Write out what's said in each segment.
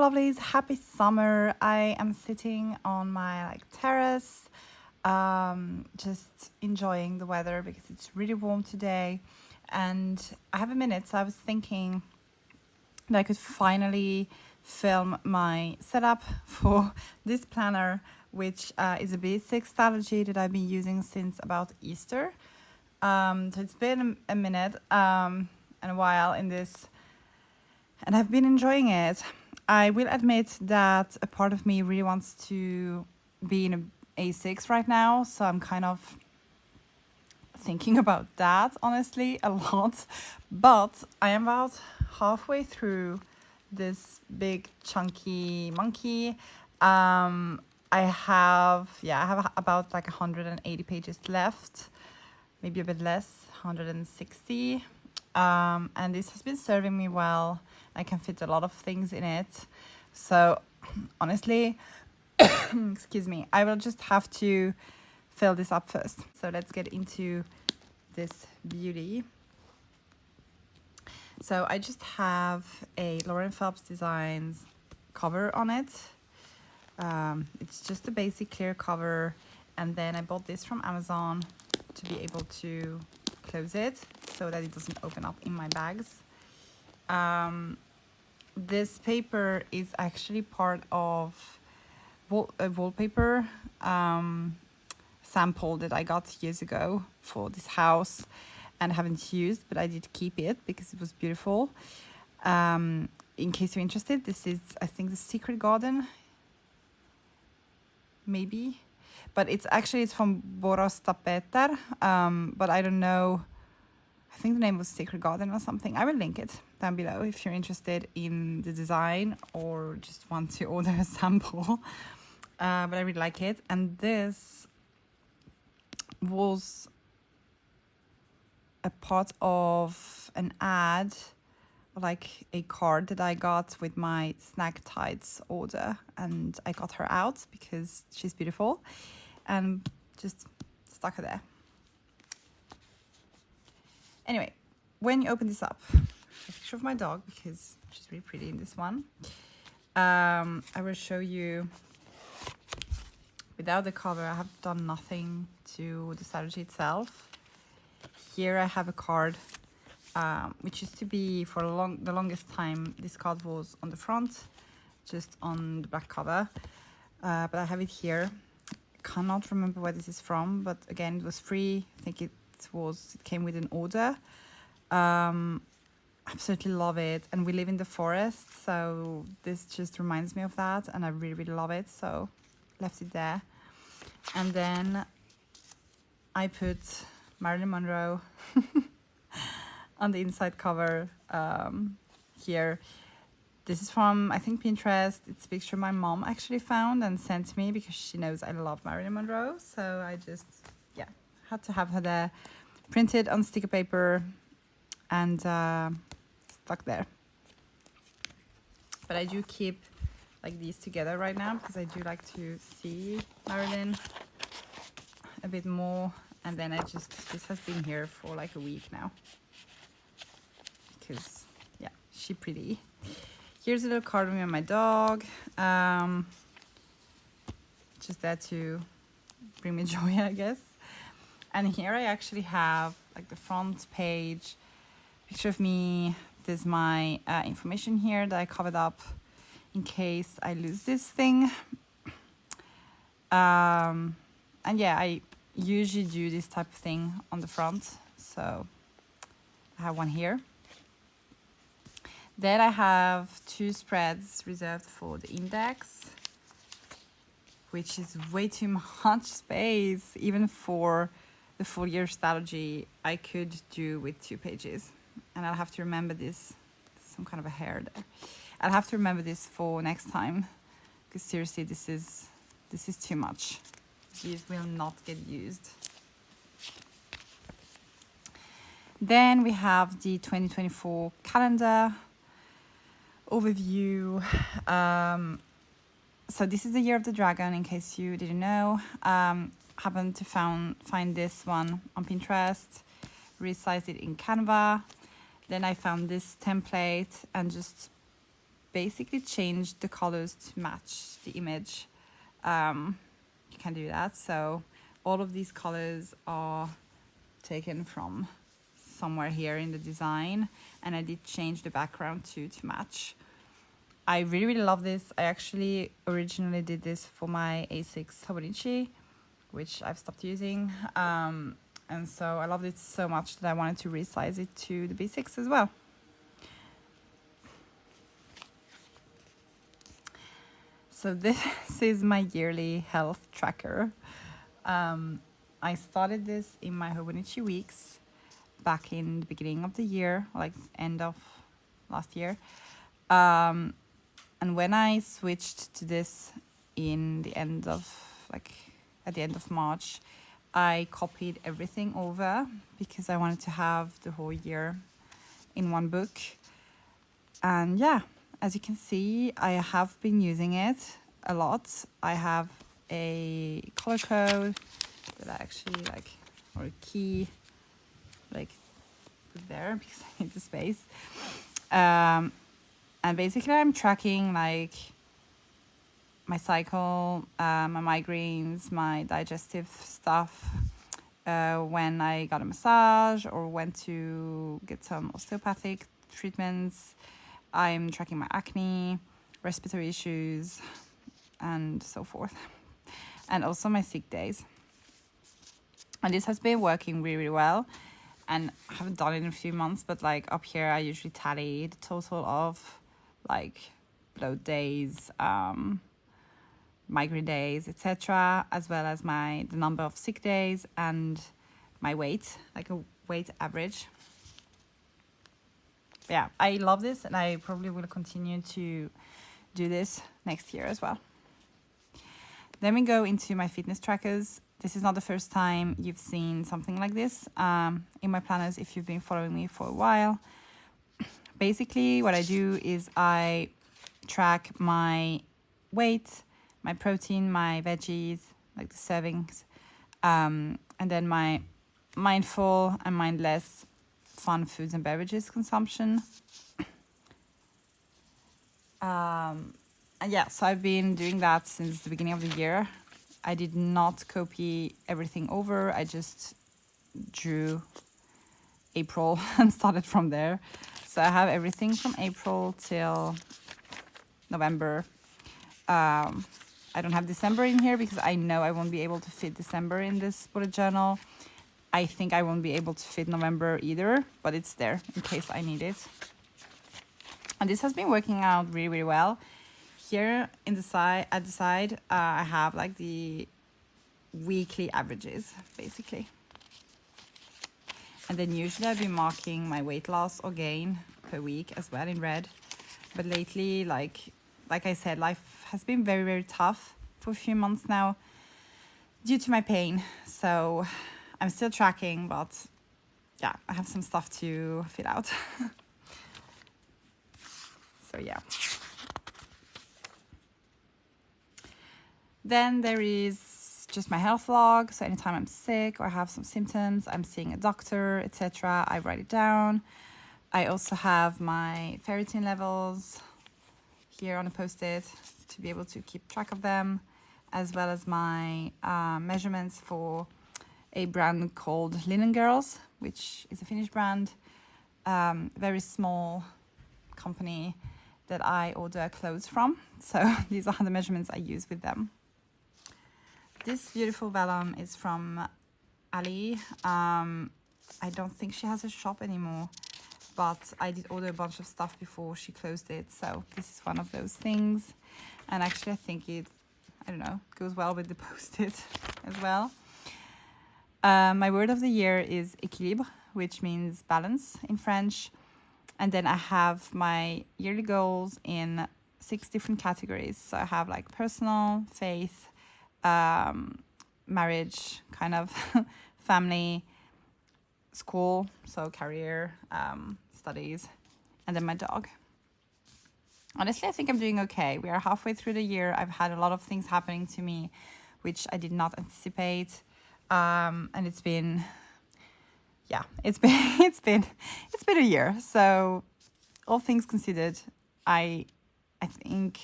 lovelies, happy summer. I am sitting on my terrace, just enjoying the weather because it's really warm today. And I have a minute, so I was thinking that I could finally film my setup for this planner, which is a basic Stalogy that I've been using since about Easter. So it's been a minute and a while in this, and I've been enjoying it. I will admit that a part of me really wants to be in an A6 right now, so I'm kind of thinking about that, honestly, a lot. But I am about halfway through this big chunky monkey. I have about 180 pages left, maybe a bit less, 160. And this has been serving me well. I can fit a lot of things in it. So honestly, excuse me, I will just have to fill this up first. So let's get into this beauty. So I just have a Phelps Designs cover on it. It's just a basic clear cover, and then I bought this from Amazon to be able to close it so that it doesn't open up in my bags. This paper is actually part of a wallpaper sample that I got years ago for this house and haven't used, but I did keep it because it was beautiful. In case you're interested, this is, I think, the Secret Garden, maybe, but it's from Boros Tapeter, but I don't know. I think the name was Secret Garden or something. I will link it down below if you're interested in the design or just want to order a sample. But I really like it. And this was a part of an ad, like a card that I got with my Snack Tides order. And I got her out because she's beautiful and just stuck her there. Anyway, when you open this up, a picture of my dog because she's really pretty in this one. I will show you without the cover. I have done nothing to the Stalogy itself. Here I have a card, which used to be for the longest time. This card was on the front, just on the back cover, but I have it here. I cannot remember where this is from, but again, it was free. I think it came with an order. Absolutely love it, and we live in the forest, so this just reminds me of that, and I really love it, so left it there. And then I put Marilyn Monroe on the inside cover here. This is from, I think, Pinterest. It's a picture my mom actually found and sent me because she knows I love Marilyn Monroe, so I just had to have her there, printed on sticker paper and stuck there. But I do keep these together right now because I do like to see Marilyn a bit more. And then this has been here for a week now because she's pretty. Here's a little card of me and my dog, just there to bring me joy, I guess. And here I actually have the front page picture of me. There's my information here that I covered up in case I lose this thing. And I usually do this type of thing on the front, so I have one here. Then I have two spreads reserved for the index, which is way too much space. Even for the full year Stalogy, I could do with 2 pages. And I'll have to remember this. Some kind of a hair there. I'll have to remember this for next time, because seriously, this is too much. These will not get used. Then we have the 2024 calendar overview. So this is the year of the dragon, in case you didn't know. Happened to find this one on Pinterest, resized it in Canva. Then I found this template and just basically changed the colors to match the image. You can do that. So all of these colors are taken from somewhere here in the design, and I did change the background to match. I really love this. I actually originally did this for my A6 Hobonichi, which I've stopped using, and so I loved it so much that I wanted to resize it to the B6 as well. So this is my yearly health tracker. I started this in my Hobonichi weeks back in the beginning of the year, like end of last year. And when I switched to this in the end of, like at the end of March, I copied everything over because I wanted to have the whole year in one book. And yeah, as you can see, I have been using it a lot. I have a color code that I actually like, or a key, like put there because I need the space. And basically I'm tracking like my cycle, my migraines, my digestive stuff, when I got a massage or went to get some osteopathic treatments. I'm tracking my acne, respiratory issues, and so forth. And also my sick days. And this has been working really well. And I haven't done it in a few months, but like up here, I usually tally the total of like bloat days, migraine days, etc., as well as the number of sick days and my weight, like a weight average. Yeah, I love this, and I probably will continue to do this next year as well. Then we go into my fitness trackers. This is not the first time you've seen something like this in my planners if you've been following me for a while. Basically, what I do is I track my weight, my protein, my veggies, like the servings, and then my mindful and mindless fun foods and beverages consumption. And yeah, so I've been doing that since the beginning of the year. I did not copy everything over. I just drew April and started from there. So I have everything from April till November. I don't have December in here because I know I won't be able to fit December in this bullet journal. I think I won't be able to fit November either, but it's there in case I need it. And this has been working out really, really well. Here in the side, at the side, I have like the weekly averages, basically. And then usually I've been marking my weight loss or gain per week as well in red. But lately, like I said, life has been very, very tough for a few months now due to my pain. So I'm still tracking, but yeah, I have some stuff to fill out. So yeah. Then there is just my health log. So anytime I'm sick or have some symptoms, I'm seeing a doctor, etc., I write it down. I also have my ferritin levels here on a post-it to be able to keep track of them, as well as my measurements for a brand called Linen Girls, which is a Finnish brand, very small company that I order clothes from. So these are the measurements I use with them. This beautiful vellum is from Ali. I don't think she has a shop anymore, but I did order a bunch of stuff before she closed it. So this is one of those things. And actually I think it, I don't know, goes well with the post-it as well. My word of the year is équilibre, which means balance in French. And then I have my yearly goals in 6 different categories. So I have like personal, faith, marriage, kind of family, school, so career, studies, and then my dog. Honestly, I think I'm doing okay. We are halfway through the year. I've had a lot of things happening to me, which I did not anticipate. And it's been, yeah, it's been a year. So all things considered, I I think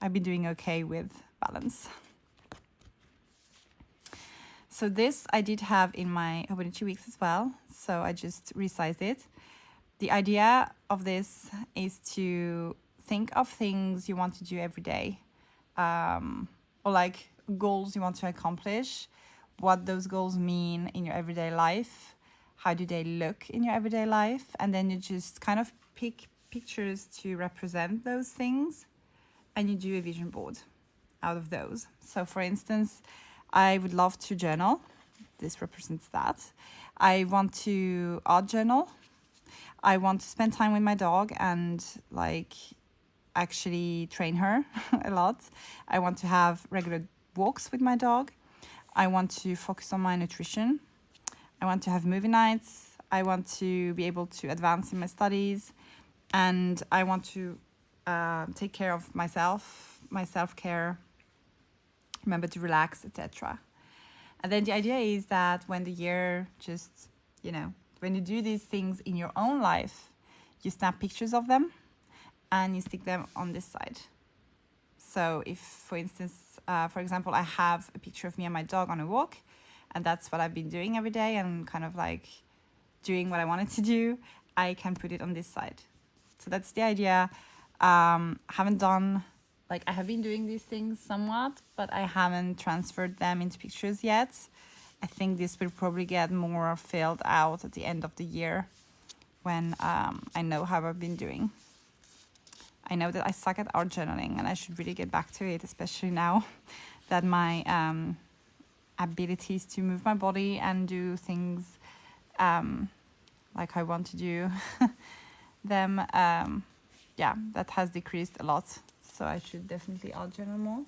I've been doing okay with balance. So this I did have in my Hobonichi weeks as well, so I just resized it. The idea of this is to think of things you want to do every day, or like goals you want to accomplish, what those goals mean in your everyday life, how do they look in your everyday life, and then you just kind of pick pictures to represent those things, and you do a vision board out of those. So for instance, I would love to journal. This represents that. I want to art journal. I want to spend time with my dog and like actually train her a lot. I want to have regular walks with my dog. I want to focus on my nutrition. I want to have movie nights. I want to be able to advance in my studies. And I want to take care of myself, my self-care, remember to relax, etc. And then the idea is that when the year just, when you do these things in your own life, you snap pictures of them and you stick them on this side. So if, for instance, for example, I have a picture of me and my dog on a walk, and that's what I've been doing every day and kind of like doing what I wanted to do, I can put it on this side. So that's the idea. Haven't done, I have been doing these things somewhat, but I haven't transferred them into pictures yet. I think this will probably get more filled out at the end of the year when I know how I've been doing. I know that I suck at art journaling and I should really get back to it, especially now that my abilities to move my body and do things like I want to do them, that has decreased a lot. So I should definitely art journal more.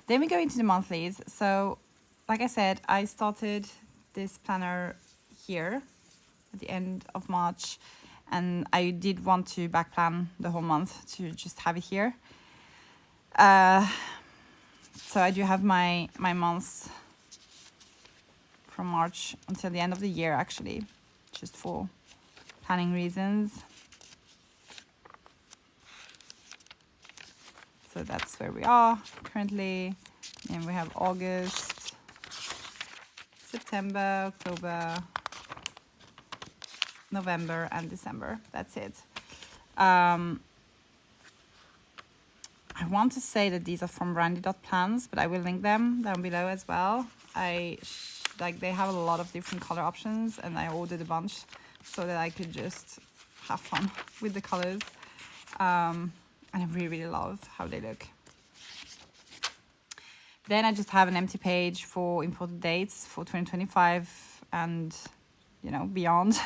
Then we go into the monthlies. So like I said, I started this planner here at the end of March, and I did want to back plan the whole month to just have it here. So I do have my months from March until the end of the year, actually, just for planning reasons. So that's where we are currently. And we have August, September, October, November, and December. That's it. I want to say that these are from Randi Dot Plans, but I will link them down below as well. They have a lot of different color options, and I ordered a bunch so that I could just have fun with the colors. And I really love how they look. Then I just have an empty page for important dates for 2025 and, beyond.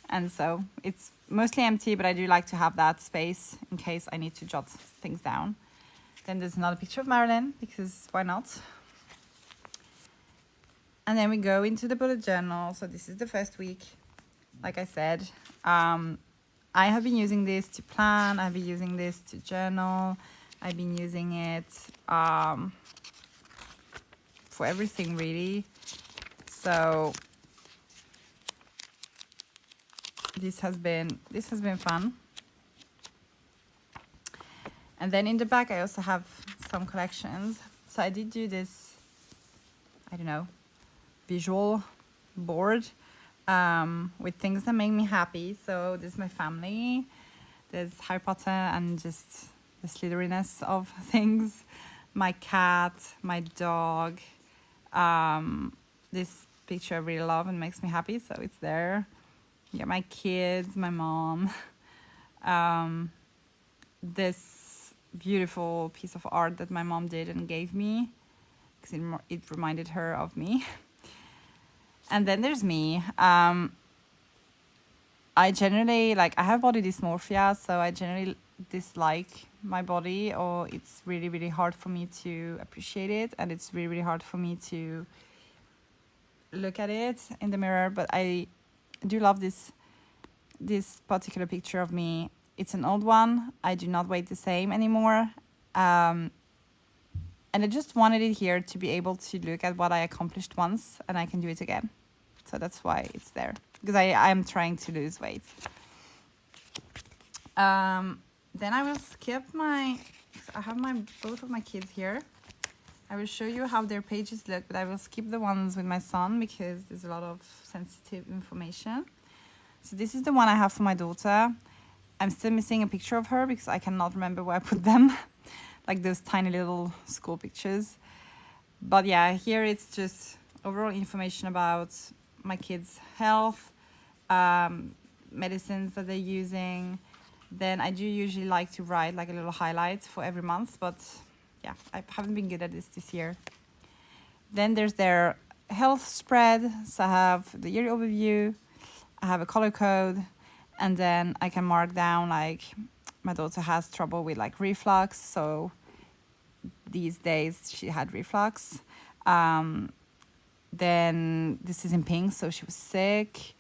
And so it's mostly empty, but I do like to have that space in case I need to jot things down. Then there's another picture of Marilyn, because why not? And then we go into the bullet journal. So this is the first week, like I said. I have been using this to plan. I've been using this to journal. I've been using it for everything, really. So this has been fun. And then in the back, I also have some collections. So I did do this, visual board with things that make me happy. So this is my family. There's Harry Potter and just the slitheriness of things. My cat, my dog. This picture I really love and makes me happy, so it's there. Yeah, my kids, my mom. This beautiful piece of art that my mom did and gave me, because it reminded her of me. And then there's me. I generally, I have body dysmorphia, so I generally dislike my body, or it's really, really hard for me to appreciate it, and it's really, really hard for me to look at it in the mirror. But I do love this particular picture of me. It's an old one. I do not weigh the same anymore. And I just wanted it here to be able to look at what I accomplished once, and I can do it again. So that's why it's there, because I am trying to lose weight. Then I will skip I have both of my kids here. I will show you how their pages look, but I will skip the ones with my son because there's a lot of sensitive information. So this is the one I have for my daughter. I'm still missing a picture of her because I cannot remember where I put them. Like those tiny little school pictures. But yeah, here it's just overall information about my kids' health, medicines that they're using. Then I do usually like to write like a little highlight for every month, but yeah, I haven't been good at this year. Then there's their health spread. So I have the yearly overview, I have a color code, and then I can mark down like my daughter has trouble with like reflux. So these days she had reflux. Then this is in pink, so she was sick,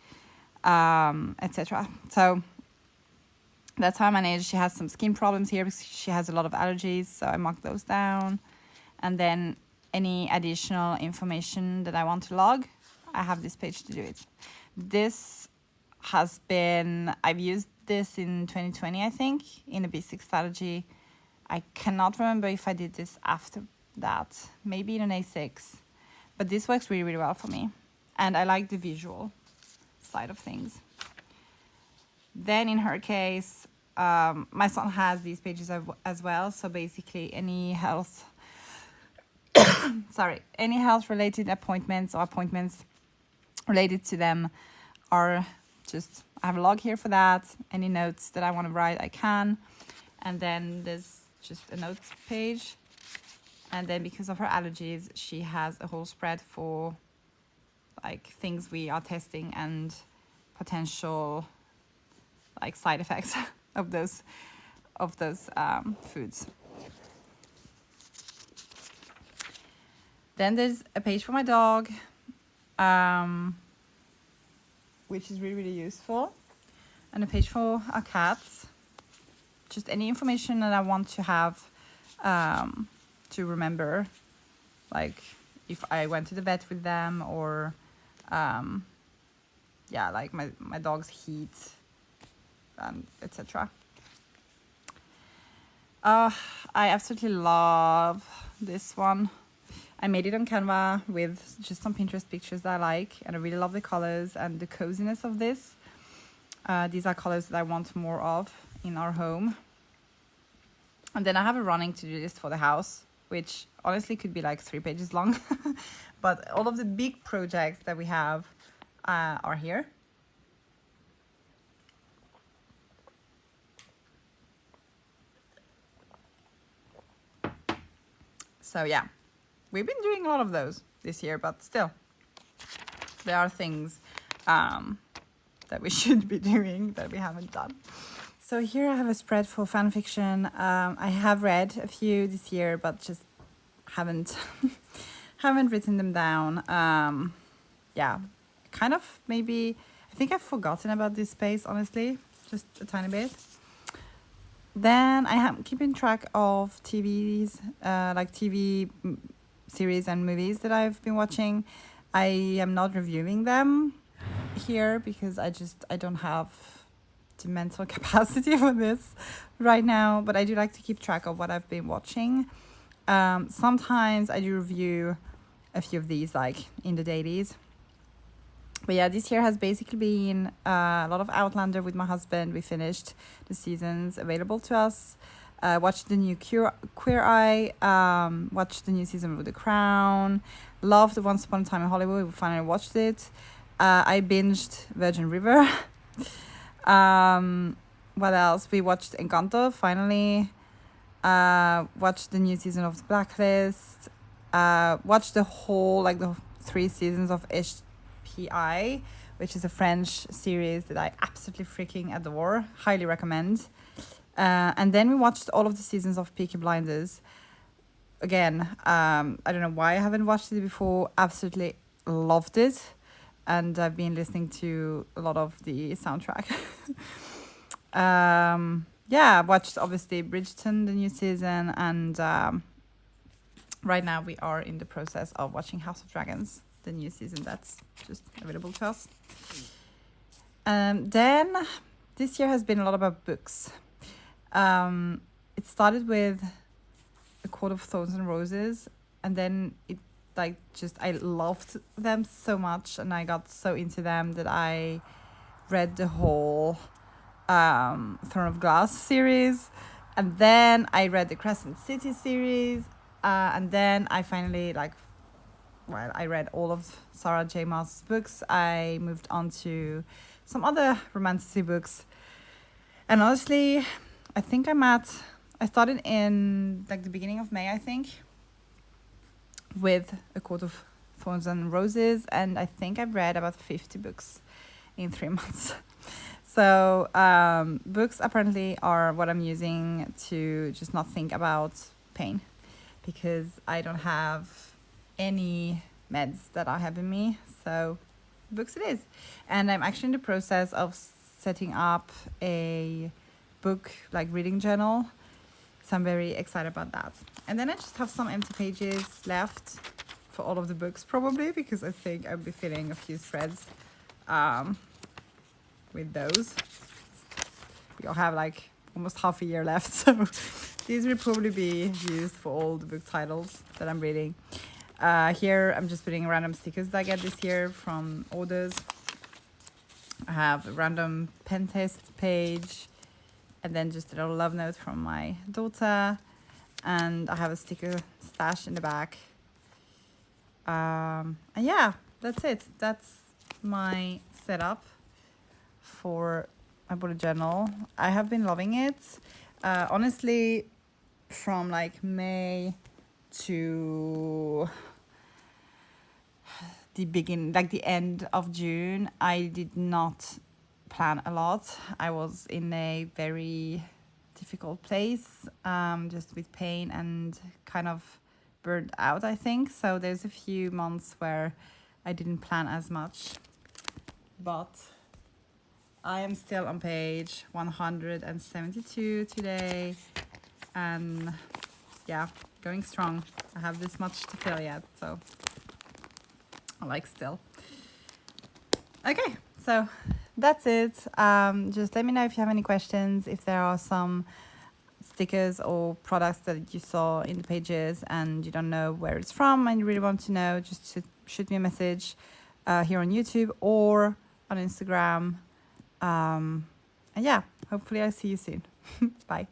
etc. So that's how I manage. She has some skin problems here because she has a lot of allergies, so I mark those down. And then any additional information that I want to log, I have this page to do it. This has been, I've used this in 2020, I think, in a B6 Stalogy. I cannot remember if I did this after that, maybe in an A6. But this works really, really well for me. And I like the visual side of things. Then in her case, my son has these pages as well. So basically any health, any health related appointments or appointments related to them are just, I have a log here for that. Any notes that I want to write, I can. And then there's just a notes page. And then because of her allergies, she has a whole spread for like things we are testing and potential like side effects of those foods. Then there's a page for my dog, which is really, really useful, and a page for our cats. Just any information that I want to have to remember, like if I went to the vet with them, or yeah, like my dog's heat, etc. I absolutely love this one. I made it on Canva with just some Pinterest pictures that I like, and I really love the colors and the coziness of this. These are colors that I want more of in our home. And then I have a running to-do list for the house, which honestly could be like 3 pages long. But all of the big projects that we have are here. So yeah, we've been doing a lot of those this year, but still, there are things that we should be doing that we haven't done. So here I have a spread for fan fiction. I have read a few this year, but just haven't written them down. Yeah, kind of maybe, I think I've forgotten about this space, honestly, just a tiny bit. Then I am keeping track of TVs, like TV series and movies that I've been watching. I am not reviewing them here because I don't have the mental capacity for this right now, but I do like to keep track of what I've been watching. Sometimes I do review a few of these, like in the dailies. But yeah, this year has basically been a lot of Outlander with my husband. We finished the seasons available to us. Watched the new Queer Eye. Watched the new season of The Crown. Loved Once Upon a Time in Hollywood. We finally watched it. I binged Virgin River. What else? We watched Encanto finally. Watched the new season of The Blacklist. Watched the whole, like the 3 seasons of HPI, which is a French series that I absolutely freaking adore. Highly recommend. And then we watched all of the seasons of Peaky Blinders. Again, I don't know why I haven't watched it before. Absolutely loved it. And I've been listening to a lot of the soundtrack. Yeah, I watched obviously Bridgerton, the new season. And right now we are in the process of watching House of Dragons, the new season that's just available to us. Then this year has been a lot about books. It started with A Court of Thorns and Roses, and then it like just I loved them so much, and I got so into them that I read the whole Throne of Glass series, and then I read the Crescent City series, and then I finally I read all of Sarah J. Maas's books. I moved on to some other romanticy books, and honestly, I think I started in like the beginning of May, I think, with A Court of Thorns and Roses, and I think I've read about 50 books in 3 months. So books apparently are what I'm using to just not think about pain, because I don't have any meds that are helping me. So books it is. And I'm actually in the process of setting up a book like reading journal. So I'm very excited about that. And then I just have some empty pages left for all of the books probably, because I think I'll be filling a few spreads with those. We'll have like almost half a year left, so these will probably be used for all the book titles that I'm reading. Here I'm just putting random stickers that I get this year from orders. I have a random pen test page, and then just a little love note from my daughter, and I have a sticker stash in the back. And yeah, that's it. That's my setup for my bullet journal. I have been loving it. Honestly, from like May to the end of June, I did not plan a lot. I was in a very difficult place, just with pain and kind of burned out, I think. So there's a few months where I didn't plan as much, but I am still on page 172 today, and yeah, going strong. I have this much to fill yet, so I like still. Okay, so that's it. Just let me know if you have any questions, if there are some stickers or products that you saw in the pages and you don't know where it's from and you really want to know, just shoot me a message here on YouTube or on Instagram. And yeah, hopefully I see you soon. Bye.